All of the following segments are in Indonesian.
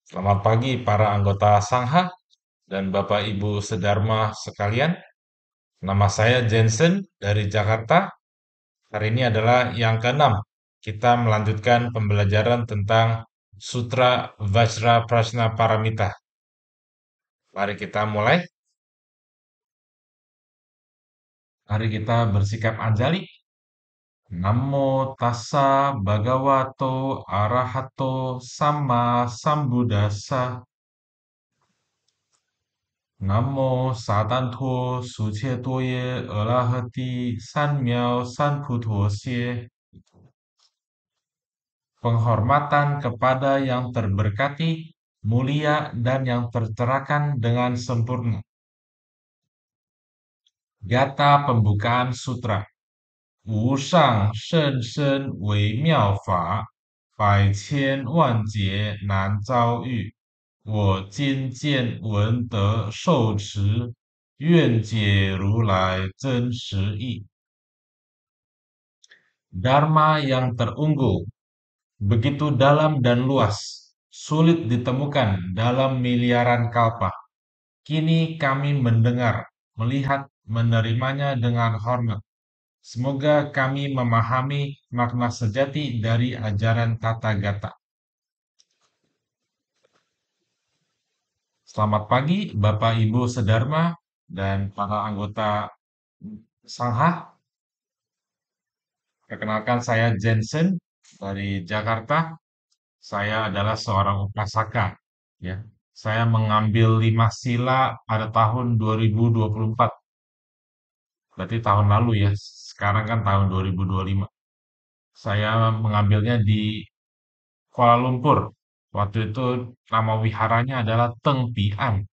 Selamat pagi para anggota Sangha dan Bapak Ibu Sedharma sekalian. Nama saya Jensen dari Jakarta. Hari ini adalah yang keenam. Kita melanjutkan pembelajaran tentang Sutra Vajra Prashna Paramita. Mari kita mulai. Mari kita bersikap anjali. Namo tassa bhagavato arahato sama sambuddhassa. Namo Satanto Sucetoye Erlahati Sanmiao Sanputosye. Penghormatan kepada yang terberkati, mulia, dan yang tercerahkan dengan sempurna. Gata pembukaan sutra. Wu shang shen shen wei miao fa, bai qian wan jie nan zhao yu. 我今见闻得受持，愿解如来真实义。Dharma yang terunggul, begitu dalam dan luas, sulit ditemukan dalam miliaran kalpa. Kini kami mendengar, melihat, menerimanya dengan hormat. Semoga kami memahami makna sejati dari ajaran Tata Gata. Selamat pagi, Bapak Ibu Sedharma dan para anggota Sangha. Perkenalkan saya Jensen dari Jakarta. Saya adalah seorang upasaka. Ya, saya mengambil 5 sila pada tahun 2024. Berarti tahun lalu ya. Sekarang kan tahun 2025. Saya mengambilnya di Kuala Lumpur. Waktu itu nama wiharanya adalah Teng Pian.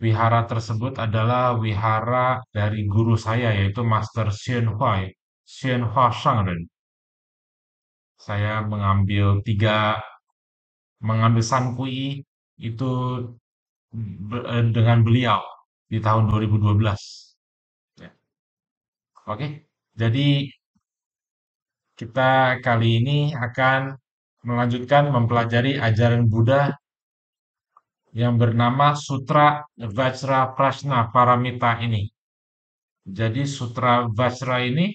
Wihara tersebut adalah wihara dari guru saya yaitu Master Xian Huai, Xian Hua Shangren. Saya mengambil Sankui itu dengan beliau di tahun 2012. Ya. Oke, jadi kita kali ini akan melanjutkan mempelajari ajaran Buddha yang bernama Sutra Vajra Prashna Paramita ini. Jadi Sutra Vajra ini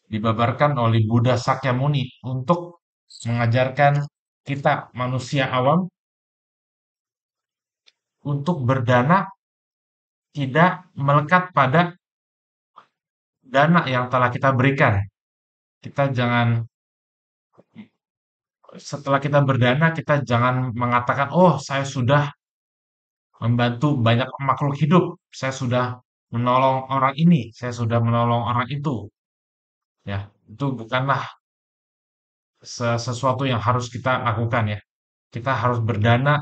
dibabarkan oleh Buddha Sakyamuni untuk mengajarkan kita manusia awam untuk berdana tidak melekat pada dana yang telah kita berikan. Kita jangan setelah kita berdana kita jangan mengatakan, "Oh, saya sudah membantu banyak makhluk hidup. Saya sudah menolong orang ini, saya sudah menolong orang itu." Ya, itu bukanlah sesuatu yang harus kita lakukan ya. Kita harus berdana,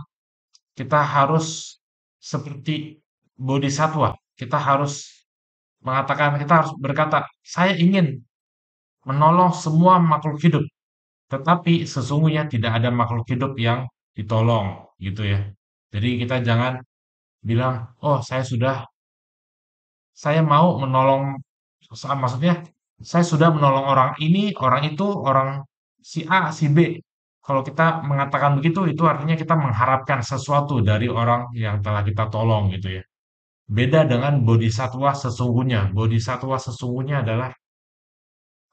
kita harus seperti bodhisatwa. Kita harus kita harus berkata, "Saya ingin menolong semua makhluk hidup." Tetapi sesungguhnya tidak ada makhluk hidup yang ditolong, gitu ya. Jadi kita jangan bilang, "Oh, saya mau menolong," maksudnya saya sudah menolong orang ini, orang itu, orang si A, si B. Kalau kita mengatakan begitu, itu artinya kita mengharapkan sesuatu dari orang yang telah kita tolong, gitu ya. Beda dengan bodhisatwa sesungguhnya. Bodhisatwa sesungguhnya adalah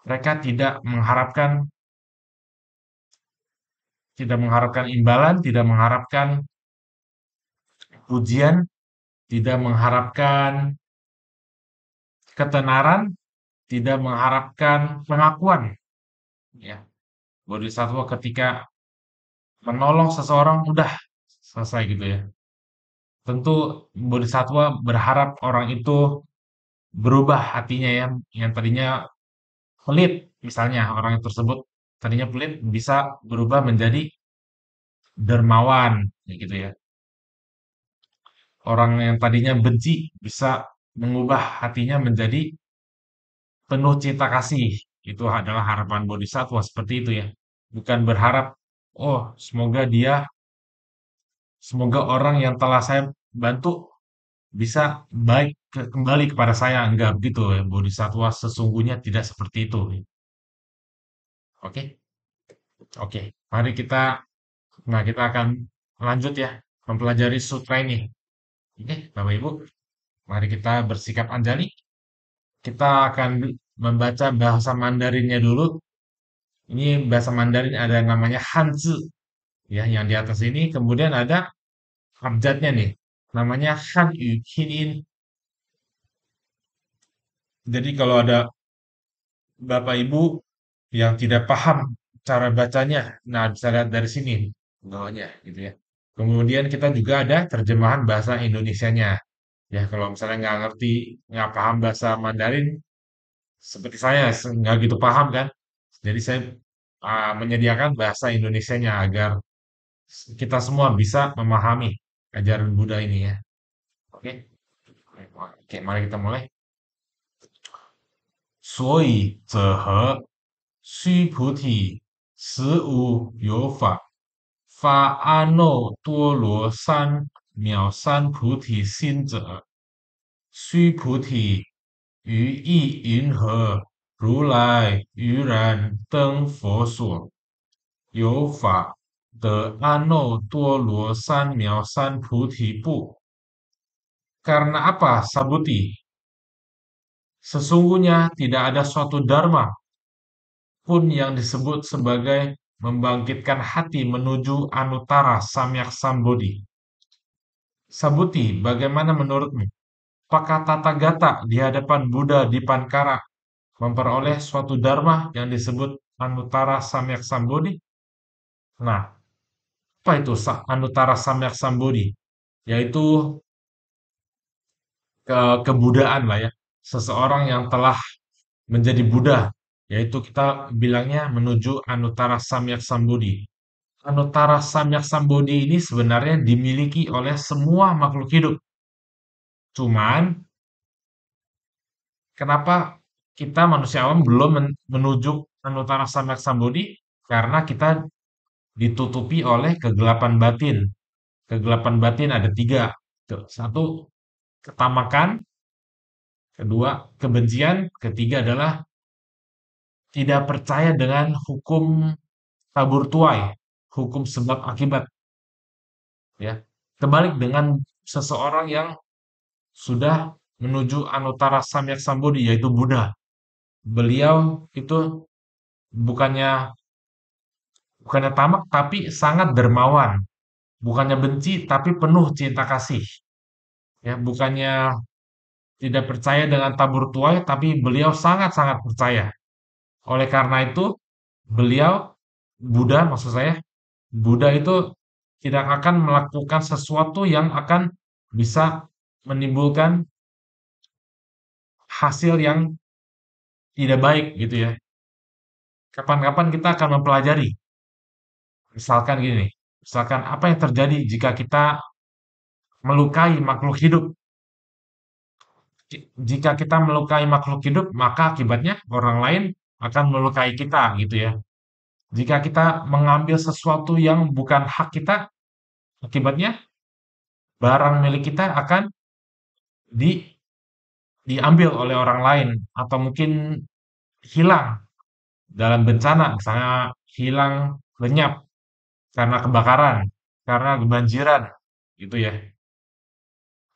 mereka tidak mengharapkan imbalan, tidak mengharapkan pujian, tidak mengharapkan ketenaran, tidak mengharapkan pengakuan. Ya, bodhisatwa ketika menolong seseorang udah selesai gitu ya. Tentu bodhisatwa berharap orang itu berubah hatinya ya, yang tadinya pelit, misalnya orang tersebut tadinya pelit bisa berubah menjadi dermawan, ya gitu ya. Orang yang tadinya benci bisa mengubah hatinya menjadi penuh cinta kasih. Itu adalah harapan bodhisatwa seperti itu ya. Bukan berharap, oh semoga orang yang telah saya bantu bisa baik kembali kepada saya. Enggak begitu ya. Bodhisatwa sesungguhnya tidak seperti itu. Oke, oke. Mari kita Nah, kita akan lanjut ya mempelajari sutra ini. Oke, Bapak Ibu, mari kita bersikap anjali. Kita akan membaca bahasa Mandarinnya dulu. Ini bahasa Mandarin ada yang namanya Hanzi ya, yang di atas ini. Kemudian ada abjadnya nih, namanya Hanyu Pinyin. Jadi kalau ada Bapak Ibu yang tidak paham cara bacanya, nah bisa lihat dari sini bawahnya gitu ya. Kemudian kita juga ada terjemahan bahasa Indonesianya. Ya kalau misalnya nggak ngerti, nggak paham bahasa Mandarin, seperti saya nggak gitu paham kan. Jadi saya menyediakan bahasa Indonesianya agar kita semua bisa memahami ajaran Buddha ini ya. Oke, oke, mari kita mulai. 所以则和须菩提实无有法，法阿耨多罗三藐三菩提不。Karena apa, Sabuti? Sesungguhnya tidak ada suatu dharma pun yang disebut sebagai membangkitkan hati menuju Anuttara Samyak Sambodhi. Sabuti, bagaimana menurutmu? Apakah Tathagata di hadapan Buddha di Pankara memperoleh suatu dharma yang disebut Anuttara Samyak Sambodhi? Nah, apa itu Anuttara Samyak Sambodhi? Yaitu kebudaan lah ya. Seseorang yang telah menjadi Buddha, yaitu kita bilangnya menuju Anuttara Samyak Sambodhi. Anuttara Samyak Sambodhi ini sebenarnya dimiliki oleh semua makhluk hidup. Cuman, kenapa kita manusia awam belum menuju Anuttara Samyak Sambodhi? Karena kita ditutupi oleh kegelapan batin. Kegelapan batin ada tiga. Satu, ketamakan. Kedua, kebencian. Ketiga adalah tidak percaya dengan hukum tabur tuai, hukum sebab akibat. Ya, terbalik dengan seseorang yang sudah menuju Anuttara Samyak Sambodhi yaitu Buddha. Beliau itu bukannya bukannya tamak tapi sangat dermawan, bukannya benci tapi penuh cinta kasih. Ya, bukannya tidak percaya dengan tabur tuai tapi beliau sangat-sangat percaya. Oleh karena itu, beliau Buddha maksud saya, Buddha itu tidak akan melakukan sesuatu yang akan bisa menimbulkan hasil yang tidak baik gitu ya. Kapan-kapan kita akan mempelajari. Misalkan gini, misalkan apa yang terjadi jika kita melukai makhluk hidup. Jika kita melukai makhluk hidup, maka akibatnya orang lain akan melukai kita gitu ya. Jika kita mengambil sesuatu yang bukan hak kita, akibatnya barang milik kita akan di, diambil oleh orang lain atau mungkin hilang dalam bencana, misalnya hilang lenyap karena kebakaran, karena kebanjiran, gitu ya.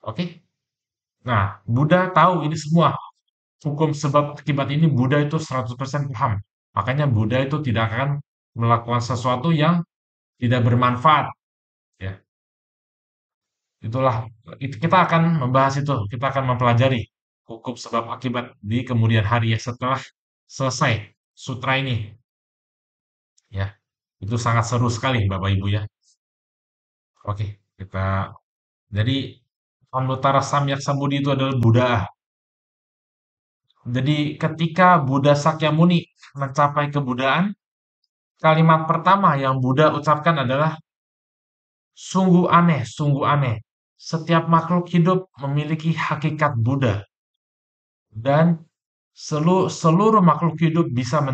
Oke. Nah, Buddha tahu ini semua. Hukum sebab akibat ini Buddha itu 100% paham. Makanya Buddha itu tidak akan melakukan sesuatu yang tidak bermanfaat. Ya, itulah kita akan membahas itu. Kita akan mempelajari hukum sebab akibat di kemudian hari ya setelah selesai sutra ini. Ya, itu sangat seru sekali Bapak Ibu ya. Oke, kita jadi Anuttara Samyak Sambodhi itu adalah Buddha. Jadi ketika Buddha Sakyamuni mencapai kebudaan, kalimat pertama yang Buddha ucapkan adalah sungguh aneh, sungguh aneh. Setiap makhluk hidup memiliki hakikat Buddha dan seluruh makhluk hidup bisa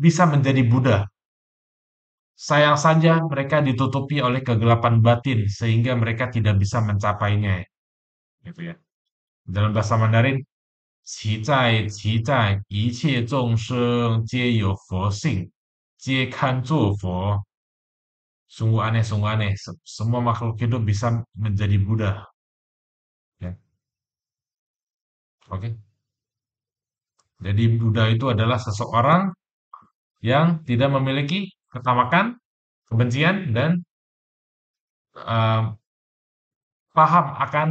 bisa menjadi Buddha. Sayang saja mereka ditutupi oleh kegelapan batin sehingga mereka tidak bisa mencapainya. Gitu ya. Dalam bahasa Mandarin, 其在,一切众生皆有佛性，皆堪作佛。Sungguh aneh, sungguh aneh. Semua makhluk hidup bisa menjadi Buddha. Ya, oke. Jadi Buddha itu adalah seseorang yang tidak memiliki ketamakan, kebencian, dan eh, paham akan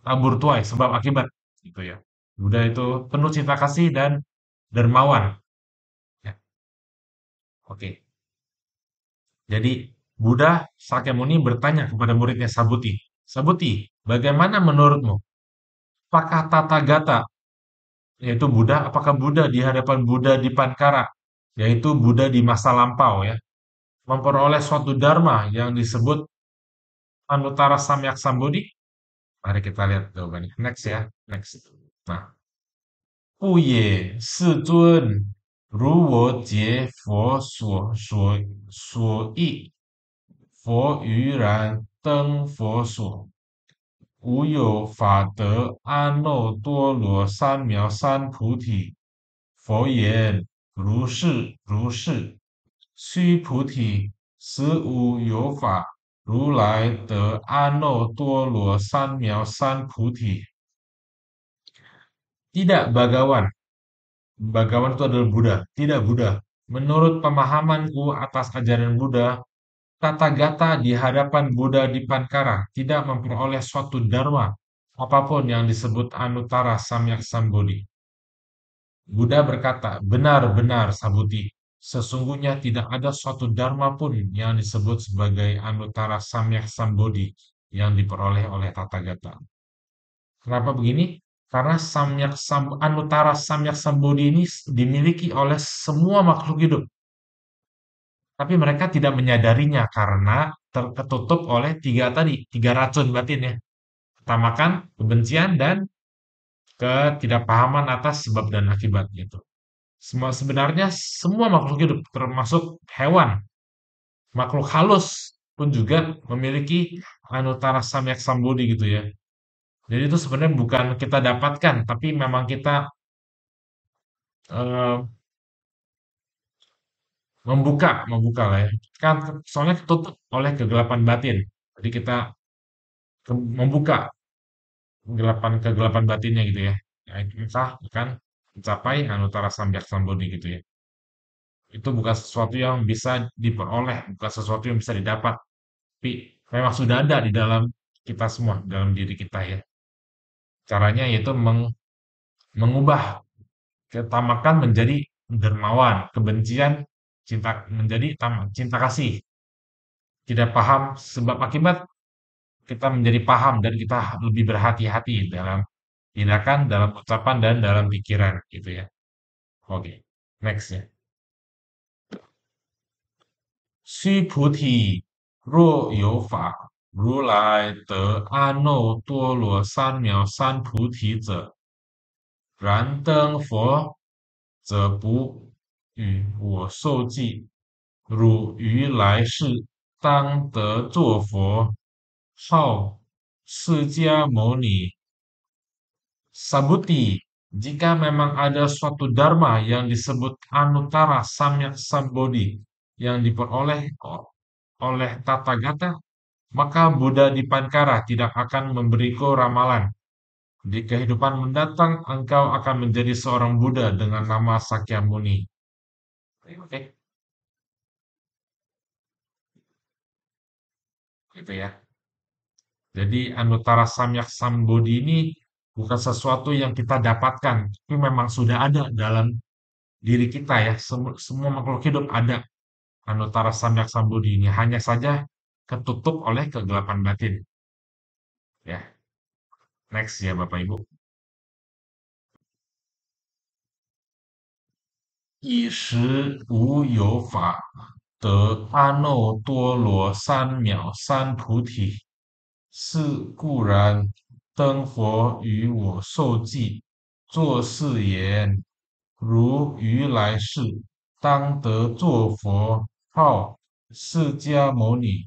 tabur tuai sebab akibat. Gitu ya. Buddha itu penuh cinta kasih dan dermawan. Ya, oke. Jadi Buddha Sakyamuni bertanya kepada muridnya Sabuti, Sabuti, bagaimana menurutmu? Apakah Tathagata, yaitu Buddha, apakah Buddha di hadapan Buddha di Pankara, yaitu Buddha di masa lampau ya, memperoleh suatu dharma yang disebut Anuttara Samyak Sambodhi? Mari kita lihat jawabannya. Next ya, next. Nah, 不也世尊，如我解佛所意，佛于然灯佛所。无有法得阿耨多罗三藐三菩提。佛言：如是如是。须菩提，实无有法如来得阿耨多罗三藐三菩提。Tidak Bhagawan. Bhagawan itu adalah Buddha. Tidak Buddha. Menurut pemahamanku atas ajaran Buddha, Tathagata di hadapan Buddha di Pankara tidak memperoleh suatu dharma apapun yang disebut Anuttara Samyak Sambodhi. Buddha berkata, benar-benar Sabuti, sesungguhnya tidak ada suatu dharma pun yang disebut sebagai Anuttara Samyak Sambodhi yang diperoleh oleh Tathagata. Kenapa begini? Karena Anuttara Samyak Sambodhi ini dimiliki oleh semua makhluk hidup. Tapi mereka tidak menyadarinya karena terketutup oleh tiga racun batin ya. Ketamakan, kebencian, dan ketidakpahaman atas sebab dan akibat gitu. Sebenarnya semua makhluk hidup, termasuk hewan, makhluk halus pun juga memiliki Anuttara Samyak Sambodhi gitu ya. Jadi itu sebenarnya bukan kita dapatkan, tapi memang kita eh, membuka lah ya. Kan soalnya ketutup oleh kegelapan batin. Jadi kita membuka kegelapan batinnya gitu ya. Ya, kita akan mencapai Anuttara Samyak Sambodhi gitu ya. Itu bukan sesuatu yang bisa diperoleh, bukan sesuatu yang bisa didapat, tapi memang sudah ada di dalam kita semua, dalam diri kita ya. Caranya yaitu mengubah ketamakan menjadi dermawan, kebencian menjadi cinta kasih. Tidak paham sebab akibat, kita menjadi paham dan kita lebih berhati-hati dalam tindakan, dalam ucapan, dan dalam pikiran gitu ya. Oke, next ya. 须菩提，若有法如来得阿耨多罗三藐三菩提者，燃灯佛则不与我受记。汝于来世当得作佛，号释迦牟尼。Sabuti, jika memang ada suatu dharma yang disebut Anuttara Samyak Sambodhi yang diperoleh oleh Tathagata, maka Buddha di Pankara tidak akan memberiku ramalan. Di kehidupan mendatang, engkau akan menjadi seorang Buddha dengan nama Sakyamuni. Oke, gitu ya. Jadi Anuttara Samyak Sambodhi ini bukan sesuatu yang kita dapatkan, tapi memang sudah ada dalam diri kita ya. Semua makhluk hidup ada Anuttara Samyak Sambodhi ini. Hanya saja ketutup oleh kegelapan batin. Ya, next ya Bapak Ibu. 一时无有法得阿耨多罗三藐三菩提，是故然。灯佛与我受记，作是言：如于来世，当得作佛，号释迦牟尼。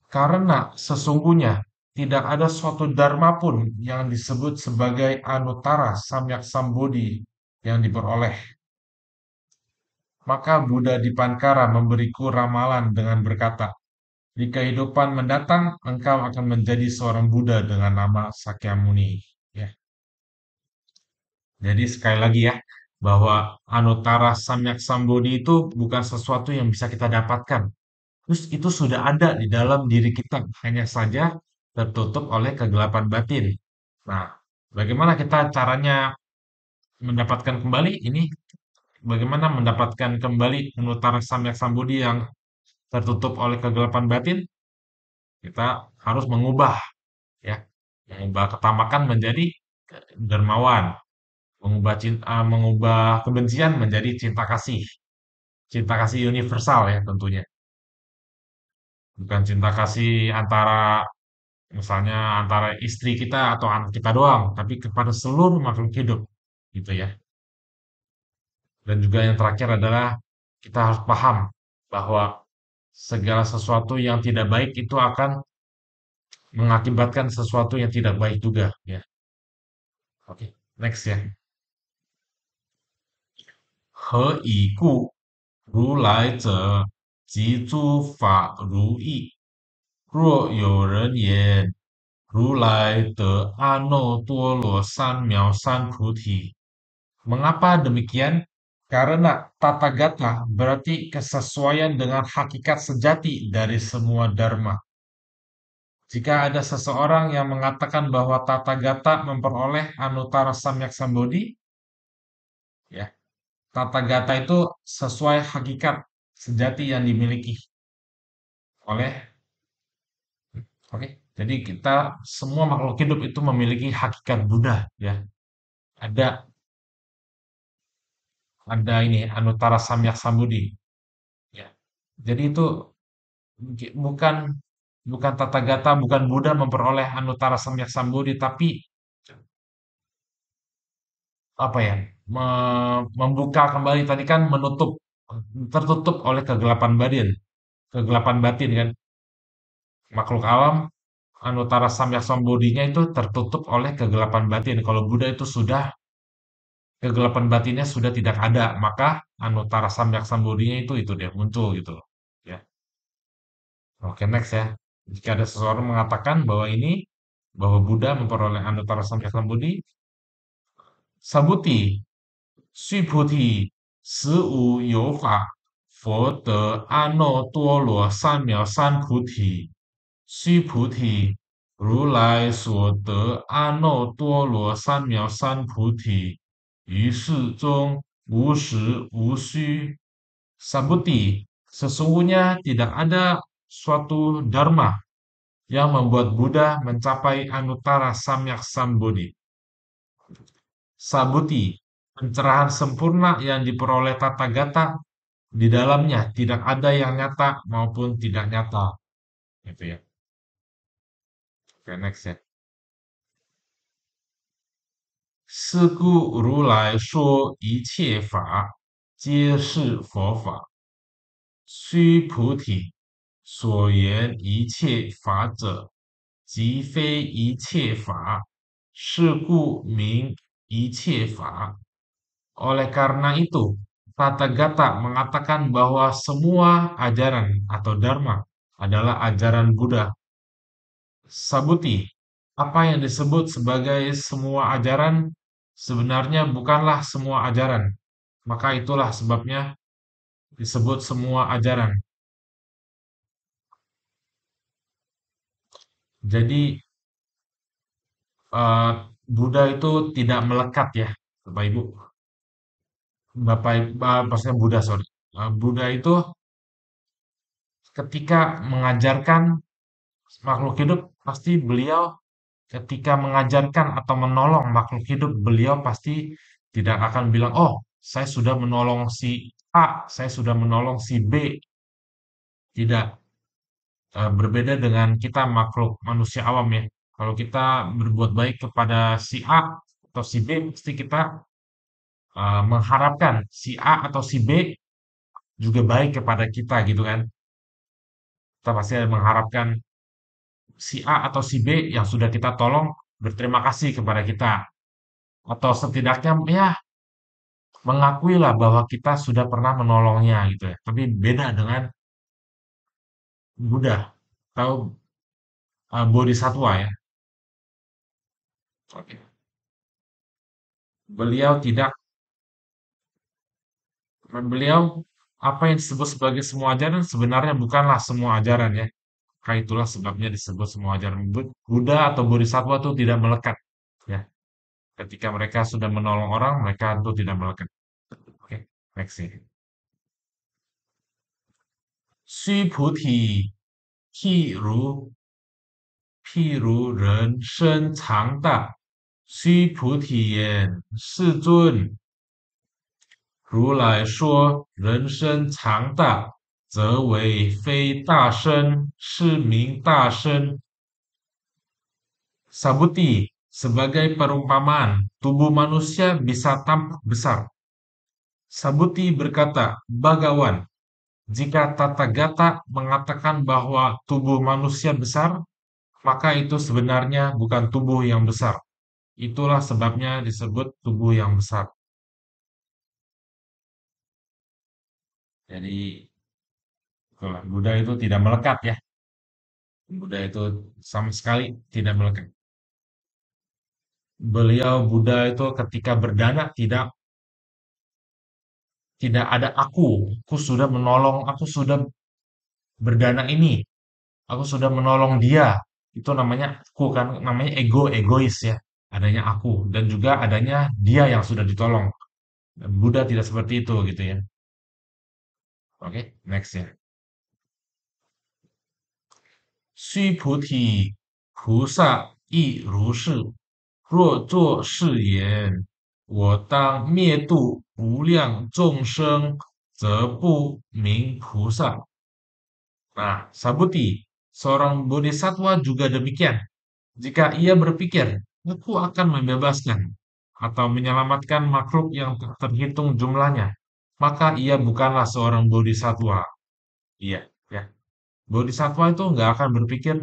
Karena sesungguhnya tidak ada suatu dharma pun yang disebut sebagai Anuttara Samyak Sambodhi yang diperoleh Maka Buddha Dipankara memberiku ramalan dengan berkata, di kehidupan mendatang engkau akan menjadi seorang Buddha dengan nama Sakyamuni. Ya, jadi sekali lagi ya, bahwa Anuttara Samyak Sambodhi itu bukan sesuatu yang bisa kita dapatkan. Terus itu sudah ada di dalam diri kita, hanya saja tertutup oleh kegelapan batin. Nah, bagaimana kita caranya mendapatkan kembali ini? Bagaimana mendapatkan kembali Anuttara Samyak Sambodhi yang tertutup oleh kegelapan batin? Kita harus mengubah, ya, mengubah ketamakan menjadi dermawan, mengubah kebencian menjadi cinta kasih universal ya tentunya, bukan cinta kasih antara misalnya antara istri kita atau anak kita doang, tapi kepada seluruh makhluk hidup, gitu ya. Dan juga yang terakhir adalah kita harus paham bahwa segala sesuatu yang tidak baik itu akan mengakibatkan sesuatu yang tidak baik juga, ya. Oke, next ya. 何以故如来者即诸法如意。若有人言如来得阿耨多罗三藐三菩提. Mengapa demikian? Karena tata gata berarti kesesuaian dengan hakikat sejati dari semua dharma. Jika ada seseorang yang mengatakan bahwa tata gata memperoleh Anuttara Samyak Sambodhi, ya, tata gata itu sesuai hakikat sejati yang dimiliki oleh, oke. Jadi kita semua makhluk hidup itu memiliki hakikat Buddha, ya. Ada ada ini Anuttara Samyak Sambodhi, ya. Jadi itu bukan bukan tata gata, bukan Buddha memperoleh Anuttara Samyak Sambodhi, tapi apa ya? Membuka kembali tadi kan menutup tertutup oleh kegelapan batin kan. Makhluk alam Anuttara Samyak Sambodhinya itu tertutup oleh kegelapan batin. Kalau Buddha itu sudah kegelapan batinnya sudah tidak ada, maka Anuttara Samyak Sambodhinya itu dia muncul gitu loh. Ya. Oke, next ya. Jika ada seseorang mengatakan bahwa Buddha memperoleh Anuttara Samyak Sambodhi, Sabuti, 须菩提，实无有法，佛得阿耨多罗三藐三菩提。须菩提，如来所得阿耨多罗三藐三菩提，于世中无实无虚。Sabuti, sesungguhnya tidak ada suatu dharma yang membuat Buddha mencapai Anuttara Samyak Sambodhi. Sabuti, pencerahan sempurna yang diperoleh Tathagata di dalamnya tidak ada yang nyata maupun tidak nyata. Itu ya. Oke, next ya. 是故如来说一切法皆是佛法。须菩提，所言一切法者，即非一切法，是故名一切法。Oleh karena itu, Tathagata mengatakan bahwa semua ajaran atau dharma adalah ajaran Buddha. Sabuti, apa yang disebut sebagai semua ajaran sebenarnya bukanlah semua ajaran. Maka itulah sebabnya disebut semua ajaran. Jadi eh, Buddha itu tidak melekat ya, Bapak Ibu. Maksudnya Buddha, sorry. Buddha itu ketika mengajarkan makhluk hidup, pasti beliau ketika mengajarkan atau menolong makhluk hidup, beliau pasti tidak akan bilang, "Oh, saya sudah menolong si A, saya sudah menolong si B." Tidak. Berbeda dengan kita makhluk manusia awam ya. Kalau kita berbuat baik kepada si A atau si B, pasti kita mengharapkan si A atau si B juga baik kepada kita gitu kan. Kita pasti ada mengharapkan si A atau si B yang sudah kita tolong berterima kasih kepada kita. Atau setidaknya ya mengakuilah bahwa kita sudah pernah menolongnya gitu ya. Tapi beda dengan Buddha atau Bodhisatwa ya. Oke. Beliau tidak, beliau apa yang disebut sebagai semua ajaran sebenarnya bukanlah semua ajaran ya. Maka itulah sebabnya disebut semua ajaran. Buddha atau Bodhisatwa itu tidak melekat ya. Ketika mereka sudah menolong orang, mereka itu tidak melekat. Oke, next ya. 须菩提，譬如人身长大，须菩提言：世尊，如来说人身长大，则为非大身，是名大身。Sabuti sebagai perumpamaan, tubuh manusia bisa tampak besar. Sabuti berkata, Bagawan, jika Tathagata mengatakan bahwa tubuh manusia besar, maka itu sebenarnya bukan tubuh yang besar. Itulah sebabnya disebut tubuh yang besar. Jadi, itulah, Buddha itu tidak melekat ya. Buddha itu sama sekali tidak melekat. Beliau Buddha itu ketika berdana tidak tidak ada aku. Aku sudah menolong, aku sudah berdana ini. Aku sudah menolong dia. Itu namanya aku kan, namanya ego, egois ya. Adanya aku dan juga adanya dia yang sudah ditolong. Buddha tidak seperti itu gitu ya. Oke, next ya. 须菩提，菩萨亦如是。若作是言，我当灭度无量众生，则不名菩萨。Nah, Sabuti, seorang bodhisattva juga demikian. Jika ia berpikir, aku akan membebaskan atau menyelamatkan makhluk yang tak terhitung jumlahnya, maka ia bukanlah seorang bodhisattva. Iya, ya. Bodhisattva itu nggak akan berpikir,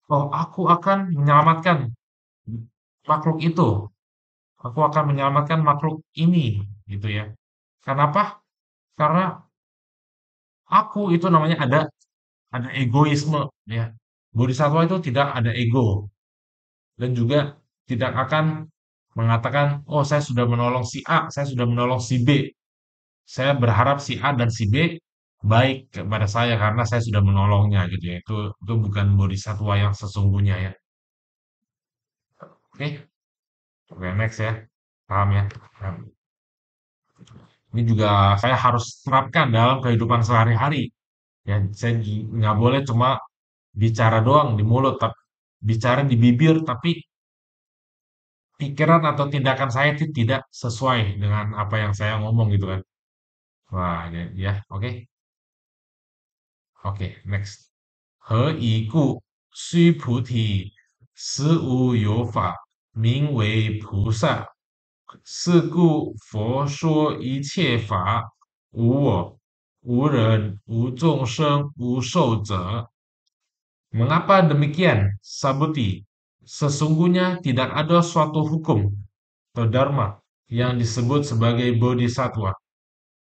oh aku akan menyelamatkan makhluk itu, aku akan menyelamatkan makhluk ini, gitu ya. Kenapa? Karena aku itu namanya ada egoisme, ya. Bodhisattva itu tidak ada ego dan juga tidak akan mengatakan, oh saya sudah menolong si A, saya sudah menolong si B, saya berharap si A dan si B baik kepada saya karena saya sudah menolongnya gitu ya. Itu bukan bodhisattva yang sesungguhnya ya. Oke, oke next ya. Paham ya? Paham. Ini juga saya harus terapkan dalam kehidupan sehari-hari. Ya, saya nggak boleh cuma bicara doang di mulut, tapi bicara di bibir, tapi pikiran atau tindakan saya itu tidak sesuai dengan apa yang saya ngomong gitu kan. Wah, ya, ya, oke, oke, next. 何以故？须菩提，实无有法名为菩萨。是故佛说一切法无我、无人、无众生、无寿者。Mengapa demikian, Sabuti? Sesungguhnya tidak ada suatu hukum atau dharma yang disebut sebagai bodhisattva.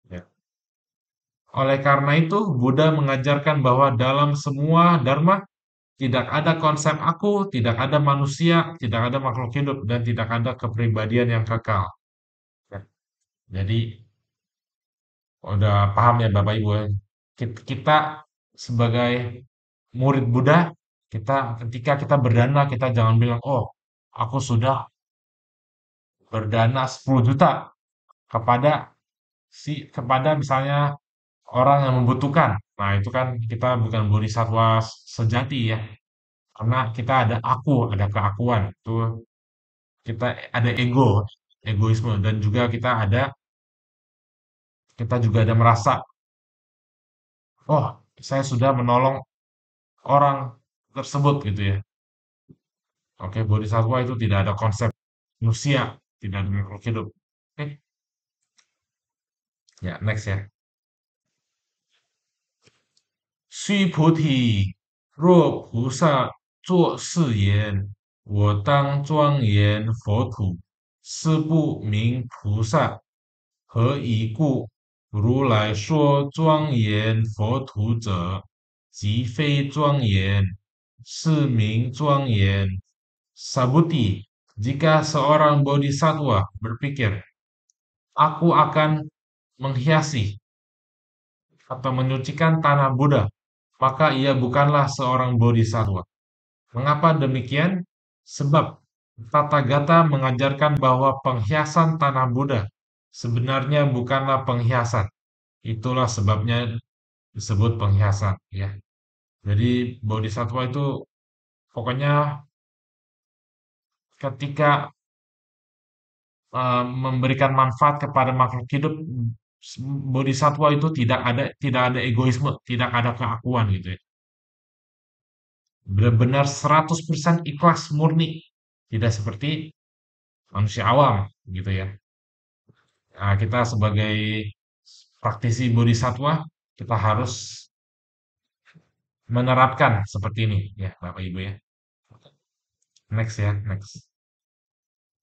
Ya. Oleh karena itu, Buddha mengajarkan bahwa dalam semua dharma tidak ada konsep aku, tidak ada manusia, tidak ada makhluk hidup, dan tidak ada kepribadian yang kekal. Ya. Jadi, udah paham ya Bapak Ibu ya? Kita sebagai murid Buddha, kita ketika kita berdana, kita jangan bilang, oh aku sudah berdana 10 juta kepada kepada misalnya orang yang membutuhkan. Nah, itu kan kita bukan bodhisattva sejati ya. Karena kita ada aku, ada keakuan. Itu kita ada ego, egoisme dan juga kita juga ada merasa, oh, saya sudah menolong orang tersebut gitu ya. Oke, bodhisattva itu tidak ada konsep manusia, tidak ada makhluk hidup. Oke, ya next ya. 须菩提，若菩萨作是言，我当庄严佛土，是不名菩萨。何以故？如来说庄严佛土者，即非庄严，是名庄严。Sabuti, jika seorang bodhisattva berpikir, aku akan menghiasi atau menyucikan tanah Buddha, maka ia bukanlah seorang bodhisattva. Mengapa demikian? Sebab Tathagata mengajarkan bahwa penghiasan tanah Buddha sebenarnya bukanlah penghiasan. Itulah sebabnya disebut penghiasan, ya. Jadi bodhisattva itu pokoknya ketika memberikan manfaat kepada makhluk hidup, bodhisattva itu tidak ada egoisme, tidak ada keakuan gitu ya. Benar-benar 100% ikhlas murni. Tidak seperti manusia awam gitu ya. Nah, kita sebagai praktisi bodhisattva, kita harus menerapkan seperti ini ya, Bapak Ibu ya. Next ya, next.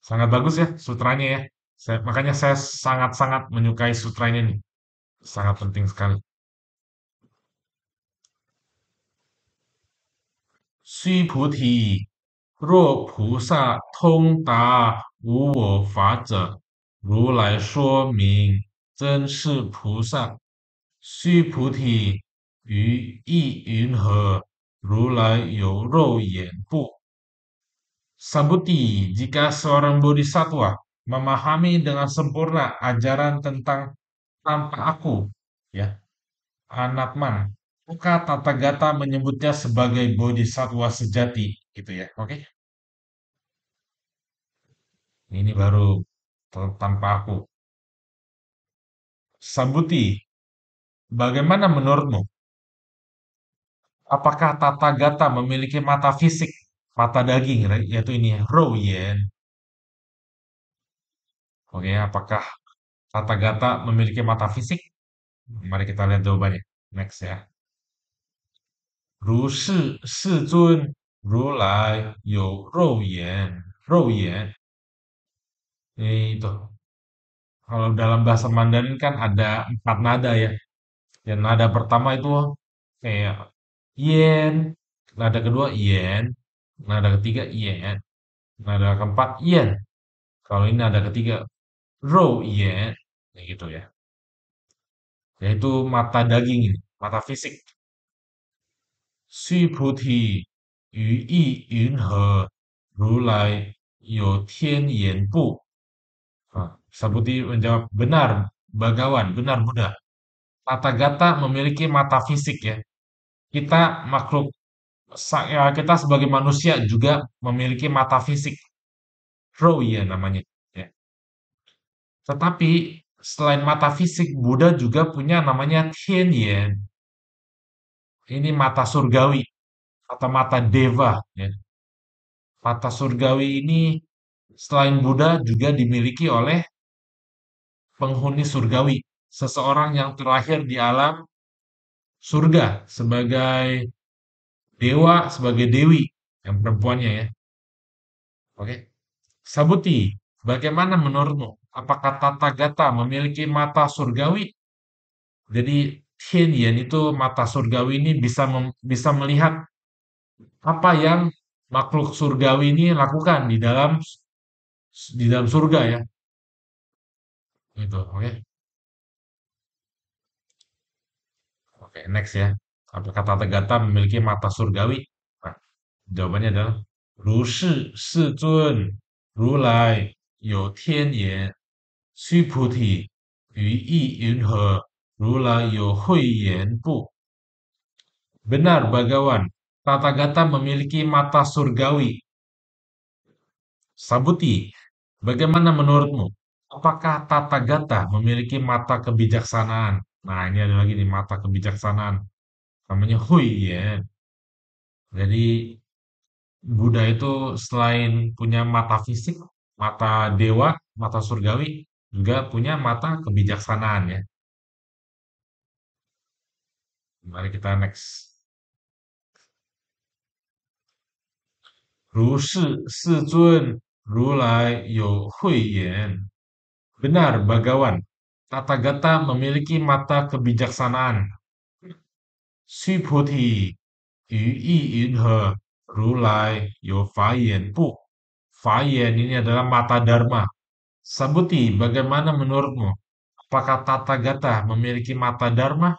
Sangat bagus ya sutranya ya. Makanya saya sangat-sangat menyukai sutra ini nih. Sangat penting sekali. 须菩提，若菩萨通达无我法者，如来说明真是菩萨。须菩提，于意云何？如来有肉眼不？Sabuti, jika seorang bodhisatwa memahami dengan sempurna ajaran tentang tanpa aku, ya, Anatman, maka Tathagata menyebutnya sebagai bodhisatwa sejati, gitu ya. Oke, ini baru tanpa aku. Sabuti, bagaimana menurutmu? Apakah Tathagata memiliki mata fisik, mata daging, yaitu ini Yen? Oke, apakah Tathagata memiliki mata fisik? Mari kita lihat jawabannya. Next ya. 如是世尊，如来有肉眼，肉眼 itu. Kalau dalam bahasa Mandarin kan ada 4 nada ya. Dan nada pertama itu kayak yen, nada kedua yen, nada ketiga yen, nada keempat yen. Kalau ini nada ketiga ro yen, kayak gitu ya. Yaitu mata daging ini, mata fisik. 须菩提，于意云何？如来有天眼不？Sabuti menjawab, benar, Bagawan, benar Buddha. Tathagata memiliki mata fisik ya. Kita makhluk, kita sebagai manusia juga memiliki mata fisik. Ya namanya. Ya. Tetapi selain mata fisik, Buddha juga punya namanya Tianyan. Ini mata surgawi atau mata deva. Ya. Mata surgawi ini selain Buddha juga dimiliki oleh penghuni surgawi, seseorang yang terlahir di alam surga sebagai dewa, sebagai dewi yang perempuannya ya. Oke. Sabuti, bagaimana menurutmu? Apakah Tathagata memiliki mata surgawi? Jadi Tianyan itu mata surgawi ini bisa melihat apa yang makhluk surgawi ini lakukan di dalam surga ya. Itu, oke. Oke, next ya. Apakah Tathagata memiliki mata surgawi? Nah, jawabannya adalah 如是世尊，如来有天眼，须菩提，于意云何？如来有慧眼不？Benar, Bagawan. Tathagata memiliki mata surgawi. Sabuti, bagaimana menurutmu? Apakah Tathagata memiliki mata kebijaksanaan? Nah, ini ada lagi nih mata kebijaksanaan. Namanya Hui ya. Jadi Buddha itu selain punya mata fisik, mata dewa, mata surgawi, juga punya mata kebijaksanaan ya. Mari kita next. 如是世尊，如来有慧眼。Benar, Bagawan. Tata Gata memiliki mata kebijaksanaan. Xu Puti, Yu Yi Yun He, Rulai, Yo Fayen Pu. Fayen ini adalah mata Dharma. Sabuti, bagaimana menurutmu? Apakah Tata Gata memiliki mata Dharma?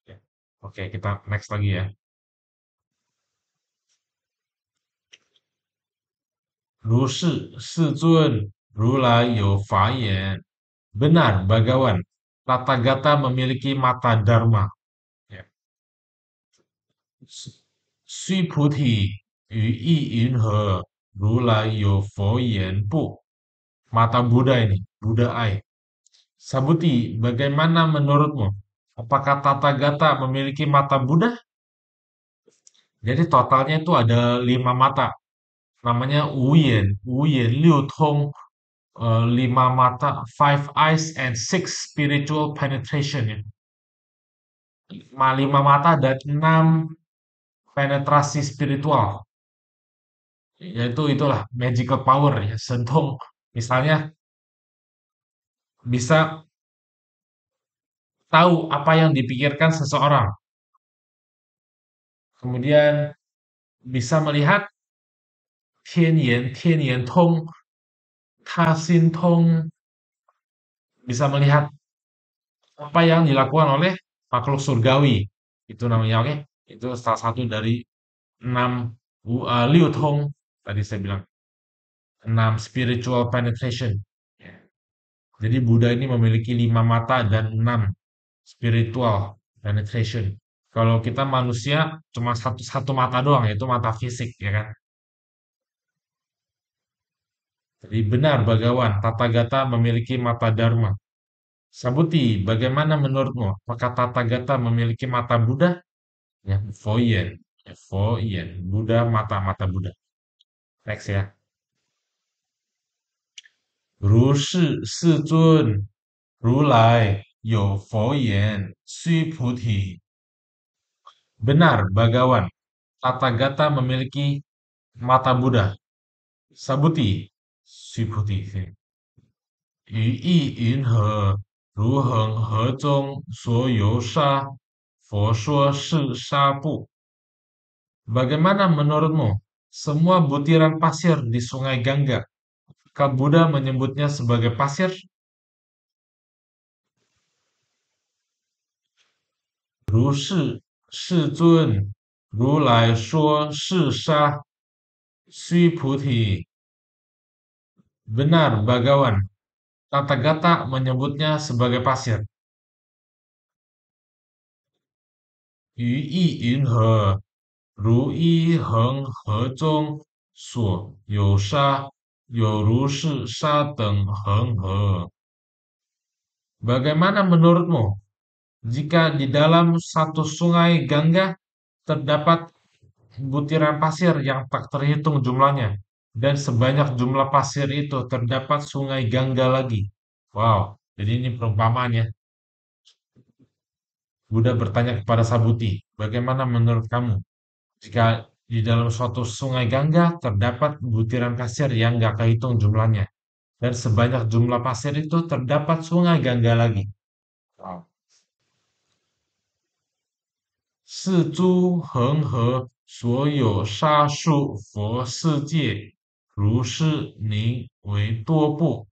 Ya. Oke, kita next lagi ya. 如是，世尊，如来有法眼. Benar, Bagawan. Tata Gata memiliki mata Dharma. Ya. Sui Puti, Yu Yi Yun He, Rulai Yo Fo Yen Pu. Mata Buddha ini, Buddha Ai. Sabuti, bagaimana menurutmu? Apakah Tata Gata memiliki mata Buddha? Jadi totalnya itu ada 5 mata. Namanya Wuyen, Wuyen Liu Tong, 5 mata, five eyes and six spiritual penetration ya. 5 mata dan 6 penetrasi spiritual. Yaitu itulah magical power ya. Sentuh misalnya bisa tahu apa yang dipikirkan seseorang. Kemudian bisa melihat Tian Yan Tong, Ta Xin Tong, bisa melihat apa yang dilakukan oleh makhluk surgawi. Itu namanya oke. Itu salah satu dari 6 Liu Tong tadi saya bilang 6 spiritual penetration. Ya. Jadi Buddha ini memiliki 5 mata dan 6 spiritual penetration. Kalau kita manusia cuma satu mata doang, yaitu mata fisik, ya kan? Jadi benar Bagawan, Tathagata memiliki mata Dharma. Sabuti, bagaimana menurutmu? Apakah Tathagata memiliki mata Buddha? Ya, Foyen. Ya, Foyen. Buddha, mata-mata Buddha. Next ya. 如是世尊，如来有佛言，须菩提. Benar, Bagawan. Tathagata memiliki mata Buddha. Sabuti, Syuputi. Yu Yi Yun He, Ru Heng He Zong, Suo You Sha, Fo Shuo Shi Sha Bu. Bagaimana menurutmu? Semua butiran pasir di Sungai Gangga, Kak Buddha menyebutnya sebagai pasir? 如是世尊，如来说是沙，须菩提. Benar, Bagawan. Tathagata menyebutnya sebagai pasir. Yu Yi Yun He, Ru Yi Heng He Zong, Suo You Sha, You Ru Shi Sha Deng Heng He. Bagaimana menurutmu? Jika di dalam satu sungai Gangga terdapat butiran pasir yang tak terhitung jumlahnya, dan sebanyak jumlah pasir itu terdapat sungai Gangga lagi. Wow, jadi ini perumpamaannya. Buddha bertanya kepada Sabuti, bagaimana menurut kamu jika di dalam suatu sungai Gangga terdapat butiran pasir yang gak kehitung jumlahnya, dan sebanyak jumlah pasir itu terdapat sungai Gangga lagi. Wow. 是诸恒河所有沙数佛世界，如是宁为多部，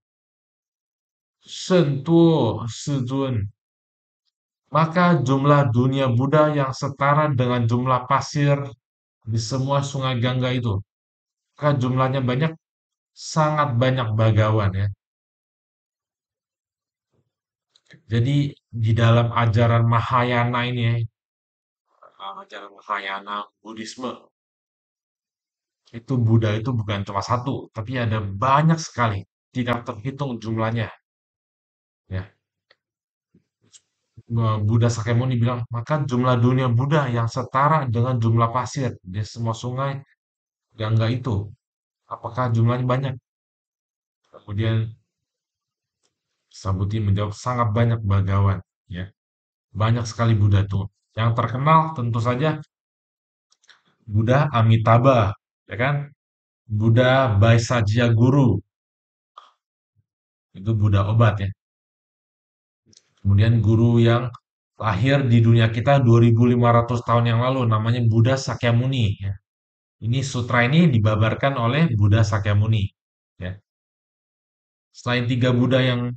甚多世尊. Maka jumlah dunia Buddha yang setara dengan jumlah pasir di semua sungai Gangga itu. Maka jumlahnya banyak, sangat banyak Bagawan ya. Jadi di dalam ajaran Mahayana ini ya, ajaran Mahayana Buddhisme, itu Buddha itu bukan cuma satu, tapi ada banyak sekali, tidak terhitung jumlahnya. Ya, Buddha Sakyamuni bilang, maka jumlah dunia Buddha yang setara dengan jumlah pasir di semua sungai Gangga itu. Apakah jumlahnya banyak? Kemudian Sabuti menjawab sangat banyak Bagawan. Ya, banyak sekali Buddha itu. Yang terkenal tentu saja Buddha Amitabha, ya kan? Buddha Baisajya Guru, itu Buddha obat ya. Kemudian guru yang lahir di dunia kita 2500 tahun yang lalu namanya Buddha Sakyamuni ya. Ini sutra ini dibabarkan oleh Buddha Sakyamuni ya. Selain tiga Buddha yang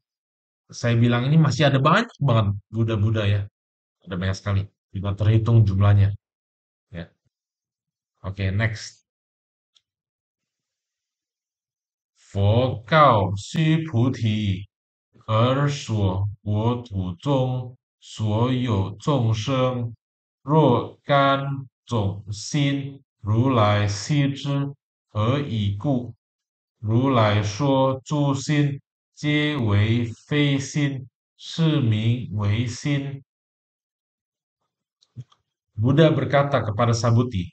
saya bilang ini masih ada banyak banget Buddha-Buddha ya. Ada banyak sekali. Tidak terhitung jumlahnya ya. Oke, next. 佛告须菩提，尔所国土中所有众生，若干种心，如来悉知。何以故？如来说诸心皆为非心，是名为心。Buddha berkata kepada Sabuti,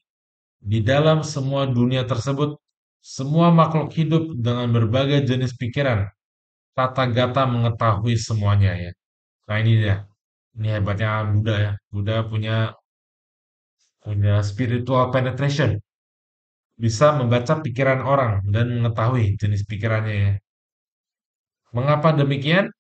di dalam semua dunia tersebut, semua makhluk hidup dengan berbagai jenis pikiran, tata gata mengetahui semuanya ya. Nah ini dia, ini hebatnya Buddha ya. Buddha punya spiritual penetration, bisa membaca pikiran orang dan mengetahui jenis pikirannya ya. Mengapa demikian?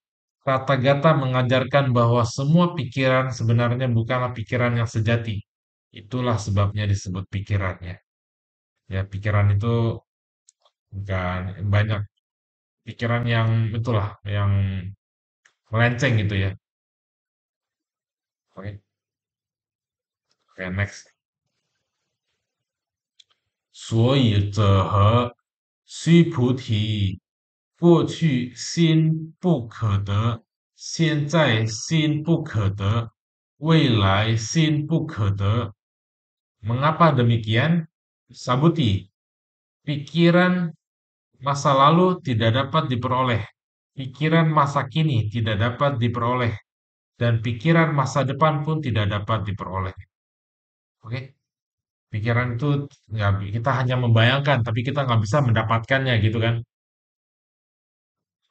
Tata gata mengajarkan bahwa semua pikiran sebenarnya bukanlah pikiran yang sejati. Itulah sebabnya disebut pikirannya. Ya, pikiran itu bukan banyak pikiran yang itulah yang melenceng gitu ya. Oke, oke, next. 所以者何？须菩提，过去心不可得，现在心不可得，未来心不可得。Mengapa demikian? Sabuti, pikiran masa lalu tidak dapat diperoleh, pikiran masa kini tidak dapat diperoleh, dan pikiran masa depan pun tidak dapat diperoleh. Oke, pikiran itu nggak, kita hanya membayangkan, tapi kita nggak bisa mendapatkannya gitu kan?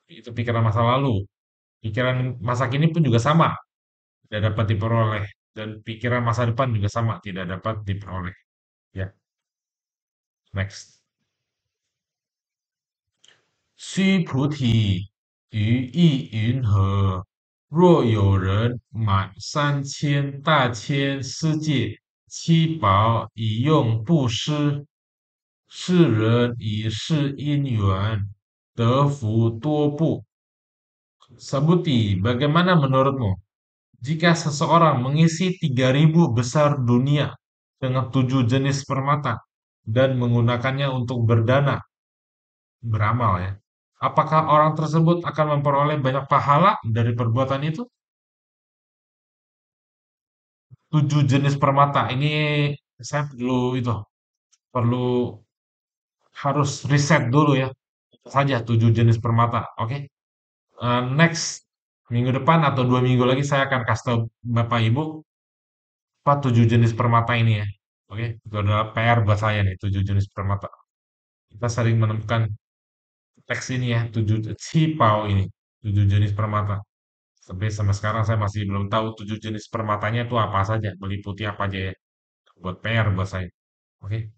Itu pikiran masa lalu. Pikiran masa kini pun juga sama, tidak dapat diperoleh, dan pikiran masa depan juga sama, tidak dapat diperoleh. Ya, next. 须菩提，于意云何？若有人满3000大千世界七宝以用布施，世人以是因缘得福多不？Sabuti, bagaimana menurutmu jika seseorang mengisi 3000 besar dunia dengan 7 jenis permata dan menggunakannya untuk berdana, beramal ya? Apakah orang tersebut akan memperoleh banyak pahala dari perbuatan itu? 7 jenis permata. Ini saya perlu harus riset dulu ya. Saja 7 jenis permata. Oke. Next minggu depan atau 2 minggu lagi saya akan kasih tahu Bapak Ibu apa 7 jenis permata ini ya. Oke, itu adalah PR buat saya nih 7 jenis permata. Kita sering menemukan teks ini ya, 7 cipau ini, 7 jenis permata. Sampai sekarang saya masih belum tahu 7 jenis permatanya itu apa saja, meliputi apa aja ya. Buat PR buat saya. Oke.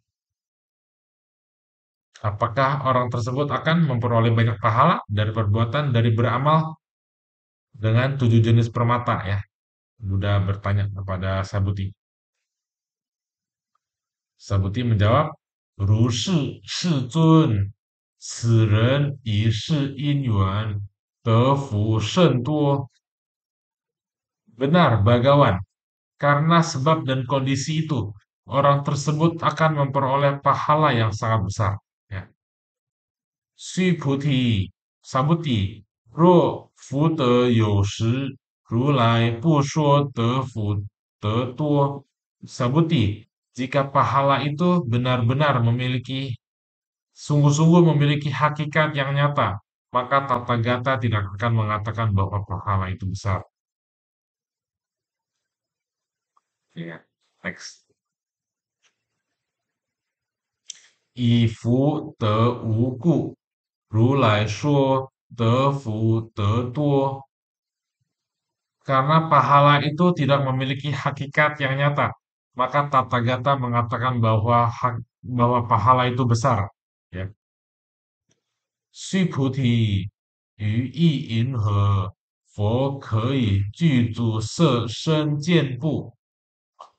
Apakah orang tersebut akan memperoleh banyak pahala dari perbuatan dari beramal dengan 7 jenis permata ya? Buddha bertanya kepada Sabuti. Sabuti menjawab, 如是世尊，此人以是因缘得福甚多。Benar, Bagawan. Karena sebab dan kondisi itu, orang tersebut akan memperoleh pahala yang sangat besar. Ya. 须菩提, Sabuti, 若福德有时，如来不说得福得多。Sabuti, jika pahala itu benar-benar sungguh-sungguh memiliki hakikat yang nyata, maka Tathagata tidak akan mengatakan bahwa pahala itu besar. Ya, next. 以福得无故，如来说得福得多。Karena pahala itu tidak memiliki hakikat yang nyata, maka Tathagata mengatakan bahwa pahala itu besar. Ya. 须菩提，于意云何？佛可以具足色身见不?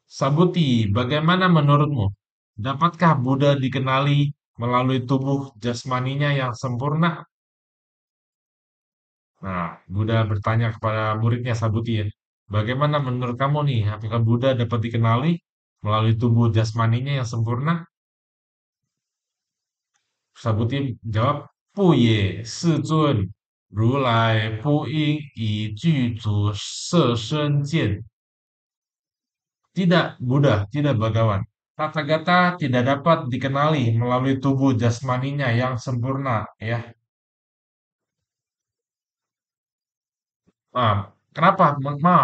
Sabuti, bagaimana menurutmu? Dapatkah Buddha dikenali melalui tubuh jasmaninya yang sempurna? Nah, Buddha bertanya kepada muridnya Sabuti ya. Bagaimana menurut kamu nih? Apakah Buddha dapat dikenali melalui tubuh jasmaninya yang sempurna? Sabuti jawab, 不也，世尊。如来不应以具足色身见。Tidak, Buddha, tidak Bhagawan. Tathagata tidak dapat dikenali melalui tubuh jasmaninya yang sempurna, ya. Ah, kenapa?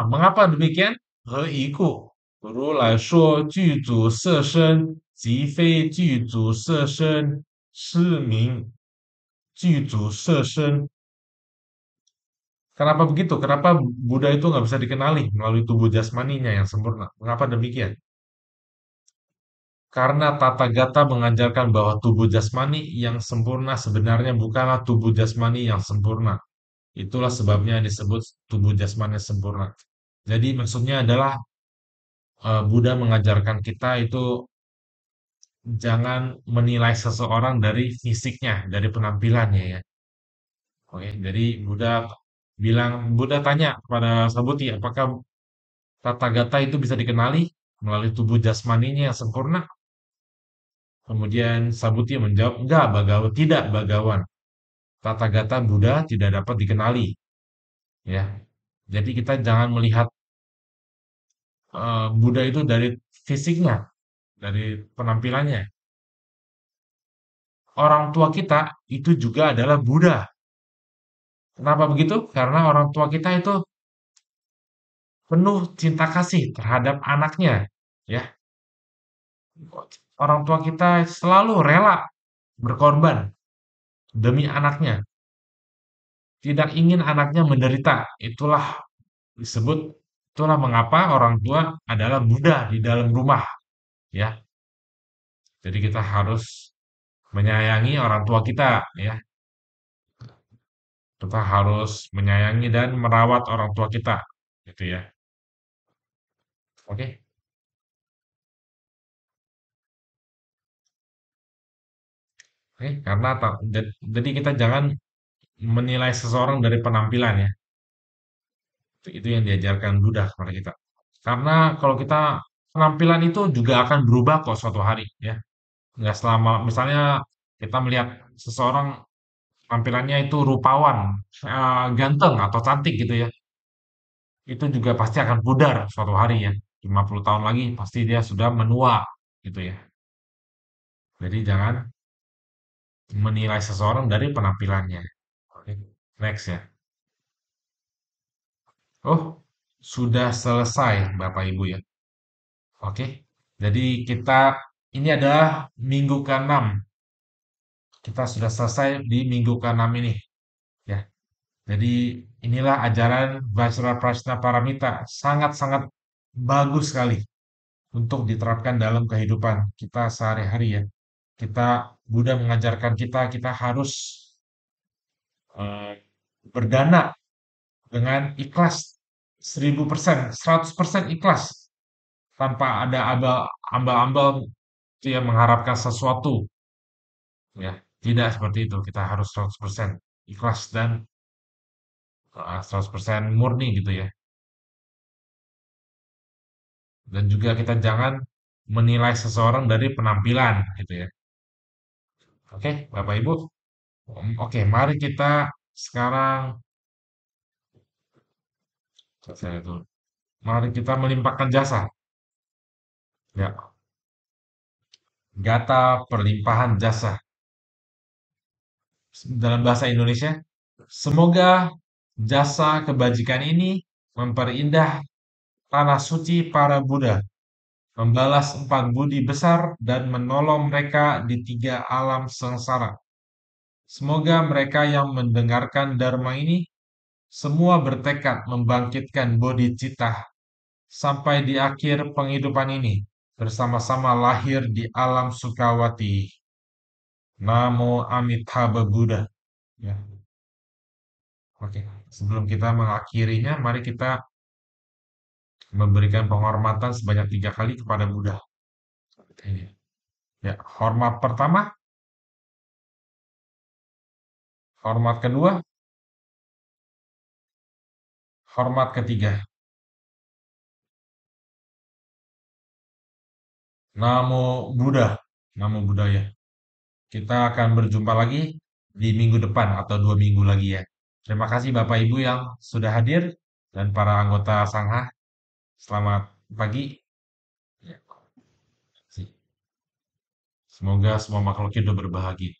Mengapa demikian? 何以故？如来说具足色身，即非具足色身，是名具足色身。Kenapa begitu? Kenapa Buddha itu nggak bisa dikenali melalui tubuh jasmaninya yang sempurna? Mengapa demikian? Karena Tathagata mengajarkan bahwa tubuh jasmani yang sempurna sebenarnya bukanlah tubuh jasmani yang sempurna. Itulah sebabnya disebut tubuh jasmani sempurna. Jadi maksudnya adalah Buddha mengajarkan kita itu jangan menilai seseorang dari fisiknya, dari penampilannya ya. Oke, jadi Buddha tanya kepada Sabuti, apakah Tathagata itu bisa dikenali melalui tubuh jasmaninya yang sempurna? Kemudian Sabuti menjawab, enggak, tidak Bagawan. Tathagata Buddha tidak dapat dikenali, ya. Jadi kita jangan melihat Buddha itu dari fisiknya, dari penampilannya. Orang tua kita itu juga adalah Buddha. Kenapa begitu? Karena orang tua kita itu penuh cinta kasih terhadap anaknya, ya. Orang tua kita selalu rela berkorban demi anaknya, tidak ingin anaknya menderita. Disebut itulah mengapa orang tua adalah Buddha di dalam rumah, ya. Jadi kita harus menyayangi orang tua kita, ya. Kita harus menyayangi dan merawat orang tua kita, gitu ya. Oke, oke. Karena jadi kita jangan menilai seseorang dari penampilan ya. Itu yang diajarkan Buddha kepada kita. Karena kalau kita penampilan itu juga akan berubah kok suatu hari ya. Nggak selama misalnya kita melihat seseorang tampilannya itu rupawan, ganteng atau cantik gitu ya. Itu juga pasti akan pudar suatu hari ya. 50 tahun lagi pasti dia sudah menua gitu ya. Jadi jangan menilai seseorang dari penampilannya. Oke, next ya. Oh, sudah selesai Bapak Ibu ya. Oke. Jadi ini adalah minggu ke-6. Kita sudah selesai di minggu ke-6 ini ya. Jadi inilah ajaran Vajraprajna Paramita, sangat-sangat bagus sekali untuk diterapkan dalam kehidupan kita sehari-hari ya. Buddha mengajarkan kita harus eh, berdana dengan ikhlas 1000%, 100% ikhlas tanpa ada ambal-ambal itu yang mengharapkan sesuatu ya. Tidak seperti itu. Kita harus 100% ikhlas dan 100% murni gitu ya. Dan juga kita jangan menilai seseorang dari penampilan gitu ya. Oke, Bapak Ibu. Oke, mari kita sekarang mari kita melimpahkan jasa. Ya, gata perlimpahan jasa dalam bahasa Indonesia. Semoga jasa kebajikan ini memperindah tanah suci para Buddha, membalas 4 budi besar dan menolong mereka di 3 alam sengsara. Semoga mereka yang mendengarkan Dharma ini semua bertekad membangkitkan bodhicitta sampai di akhir penghidupan ini bersama-sama lahir di alam Sukawati. Namo Amitabha Buddha. Ya, Oke, sebelum kita mengakhirinya, mari kita memberikan penghormatan sebanyak 3 kali kepada Buddha. Ini. Ya, hormat pertama, hormat kedua, hormat ketiga. Namo Buddha, Namo Buddhaya. Kita akan berjumpa lagi di minggu depan atau 2 minggu lagi ya. Terima kasih Bapak Ibu yang sudah hadir dan para anggota Sangha. Selamat pagi. Ya, semoga semua makhluk hidup berbahagia.